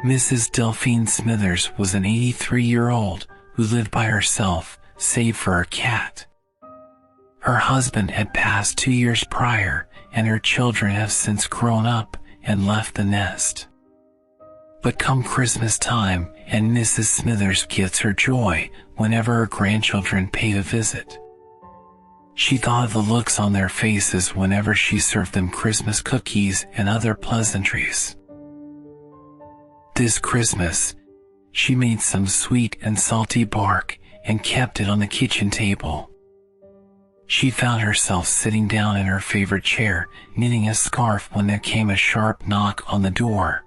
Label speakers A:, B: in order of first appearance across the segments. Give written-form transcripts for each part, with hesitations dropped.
A: Mrs. Delphine Smithers was an 83-year-old who lived by herself, save for her cat. Her husband had passed 2 years prior, and her children have since grown up and left the nest. But come Christmas time, and Mrs. Smithers gets her joy whenever her grandchildren paid a visit. She thought of the looks on their faces whenever she served them Christmas cookies and other pleasantries. This Christmas, she made some sweet and salty bark and kept it on the kitchen table. She found herself sitting down in her favorite chair, knitting a scarf when there came a sharp knock on the door.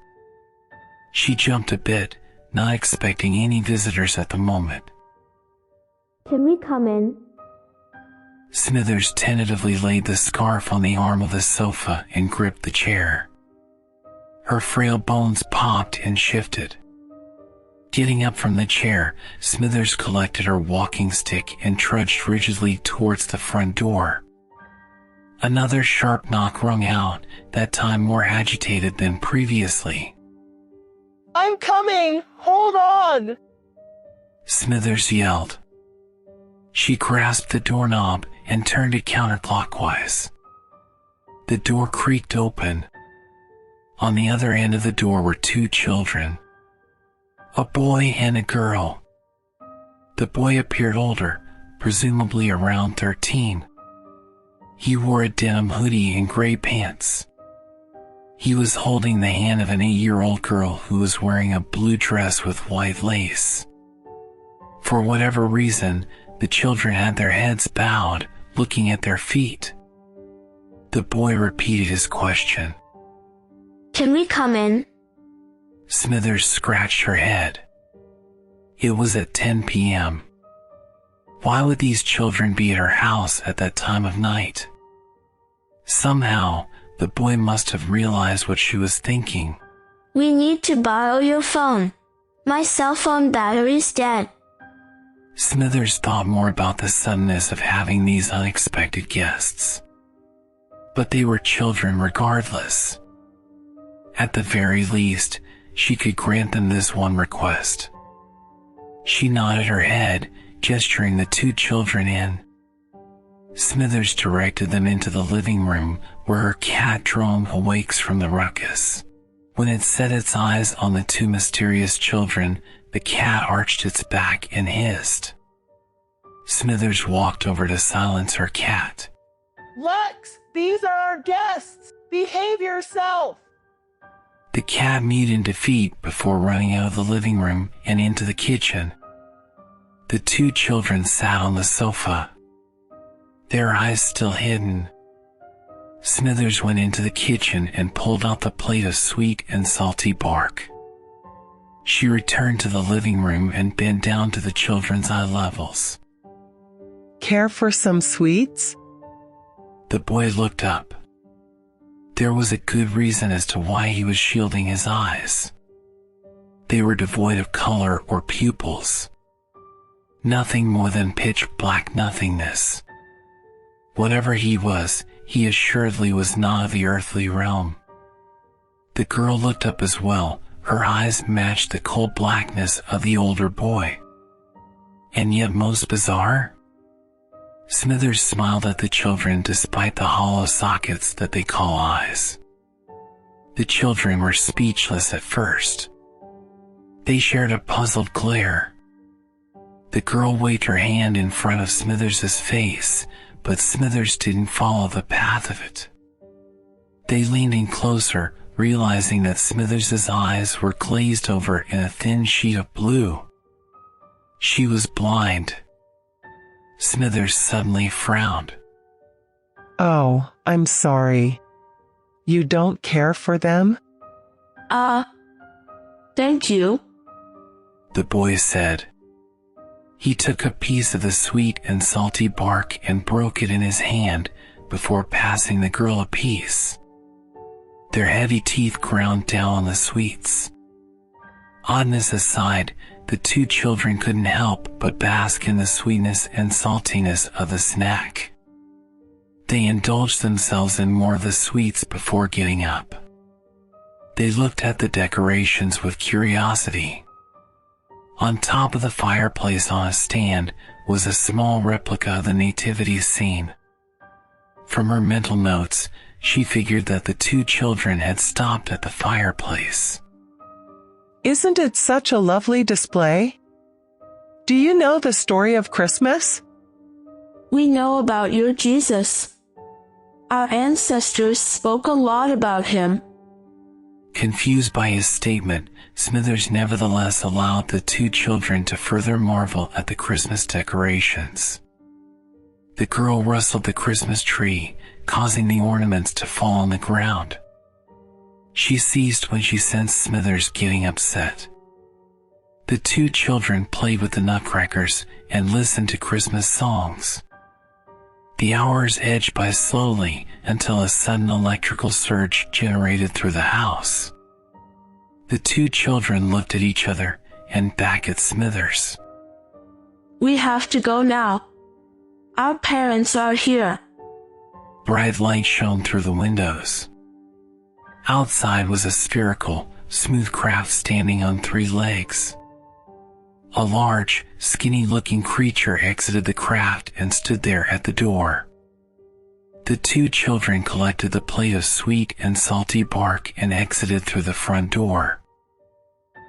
A: She jumped a bit, not expecting any visitors at the moment.
B: Can we come in?
A: Smithers tentatively laid the scarf on the arm of the sofa and gripped the chair. Her frail bones popped and shifted. Getting up from the chair, Smithers collected her walking stick and trudged rigidly towards the front door. Another sharp knock rung out, that time more agitated than previously.
C: I'm coming! Hold on!
A: Smithers yelled. She grasped the doorknob and turned it counterclockwise. The door creaked open. On the other end of the door were 2 children. A boy and a girl. The boy appeared older, presumably around 13. He wore a denim hoodie and gray pants. He was holding the hand of an 8-year-old girl who was wearing a blue dress with white lace. For whatever reason, the children had their heads bowed, looking at their feet. The boy repeated his question.
B: Can we come in?
A: Smithers scratched her head. It was at 10 p.m. Why would these children be at her house at that time of night? Somehow, the boy must have realized what she was thinking.
B: We need to borrow your phone. My cell phone battery's dead.
A: Smithers thought more about the suddenness of having these unexpected guests. But they were children regardless. At the very least, she could grant them this one request. She nodded her head, gesturing the 2 children in. Smithers directed them into the living room, where her cat droned awakes from the ruckus. When it set its eyes on the 2 mysterious children, the cat arched its back and hissed. Smithers walked over to silence her cat.
C: Lex, these are our guests! Behave yourself!
A: The cat mewed in defeat before running out of the living room and into the kitchen. The 2 children sat on the sofa, their eyes still hidden. Smithers went into the kitchen and pulled out the plate of sweet and salty bark. She returned to the living room and bent down to the children's eye levels.
D: Care for some sweets?
A: The boy looked up. There was a good reason as to why he was shielding his eyes. They were devoid of color or pupils. Nothing more than pitch black nothingness. Whatever he was, he assuredly was not of the earthly realm. The girl looked up as well. Her eyes matched the cold blackness of the older boy. And yet most bizarre? Smithers smiled at the children despite the hollow sockets that they call eyes. The children were speechless at first. They shared a puzzled glare. The girl waved her hand in front of Smithers's face, but Smithers didn't follow the path of it. They leaned in closer, realizing that Smithers's eyes were glazed over in a thin sheet of blue. She was blind. Smithers suddenly frowned.
D: Oh, I'm sorry. You don't care for them?
B: Thank you.
A: The boy said. He took a piece of the sweet and salty bark and broke it in his hand before passing the girl a piece. Their heavy teeth ground down on the sweets. Oddness aside, the 2 children couldn't help but bask in the sweetness and saltiness of the snack. They indulged themselves in more of the sweets before getting up. They looked at the decorations with curiosity. On top of the fireplace on a stand was a small replica of the nativity scene. From her mental notes, she figured that the two children had stopped at the fireplace.
D: Isn't it such a lovely display? Do you know the story of Christmas?
B: We know about your Jesus. Our ancestors spoke a lot about him.
A: Confused by his statement, Smithers nevertheless allowed the two children to further marvel at the Christmas decorations. The girl rustled the Christmas tree, causing the ornaments to fall on the ground. She ceased when she sensed Smithers getting upset. The two children played with the nutcrackers and listened to Christmas songs. The hours edged by slowly until a sudden electrical surge generated through the house. The two children looked at each other and back at Smithers.
B: We have to go now. Our parents are here.
A: Bright light shone through the windows. Outside was a spherical, smooth craft standing on 3 legs. A large, skinny-looking creature exited the craft and stood there at the door. The two children collected the plate of sweet and salty bark and exited through the front door.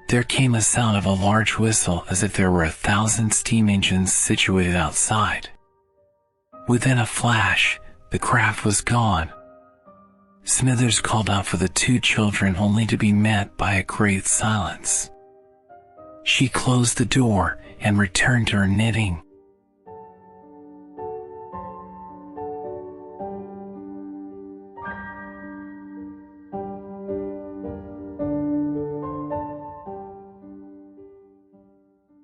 A: There came a sound of a large whistle as if there were 1,000 steam engines situated outside. Within a flash, the craft was gone. Smithers called out for the two children only to be met by a great silence. She closed the door and returned to her knitting.